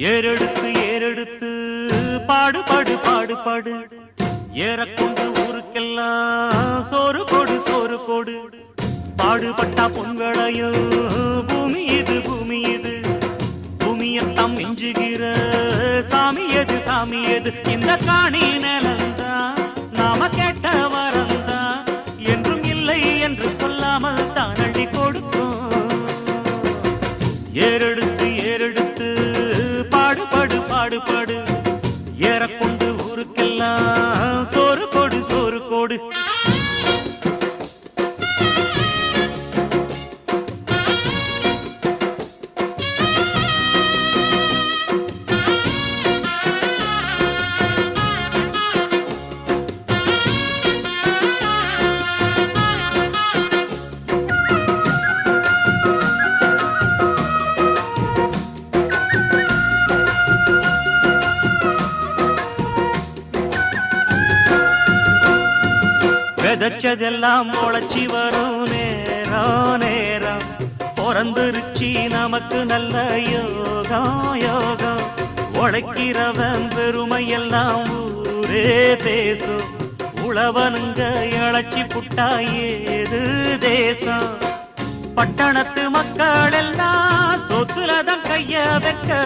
ஏறெடுத்து ஏறெடுத்து பாடு பாடு பாடு பாடு ஏறக்கொண்டு ஊருக்கெல்லாம் சோறு கொடு சோறு கொடு பாடுபட்டா பொங்கலையோ பூமி இது பூமி இது பூமியத்தான் மிஞ்சுகிற சாமி எது சாமி எது இந்த காணி நிலந்தான் நாம கேட்ட வரந்தான் என்றும் இல்லை என்று சொல்லாமல் தான் அள்ளி கொடுக்கும் ஏறெடுத்து ஏறெடுத்து பாடுபடு பாடுபடு ஏறக்கொண்டு ஊருக்கெல்லாம் சோறு கொடு சோறு கொடு விதைச்சதெல்லாம் முளைச்சி வரும் நேரம் நேரம் பிறந்துருச்சி நமக்கு நல்ல யோகம் யோகம் உழைக்கிறவன் பெருமையெல்லாம் ஊரே பேசும் உழவனுங்க இழைச்சி புட்டா ஏது தேசம் பட்டணத்து மக்கள் எல்லாம் சொத்துலதான் கைய வைக்க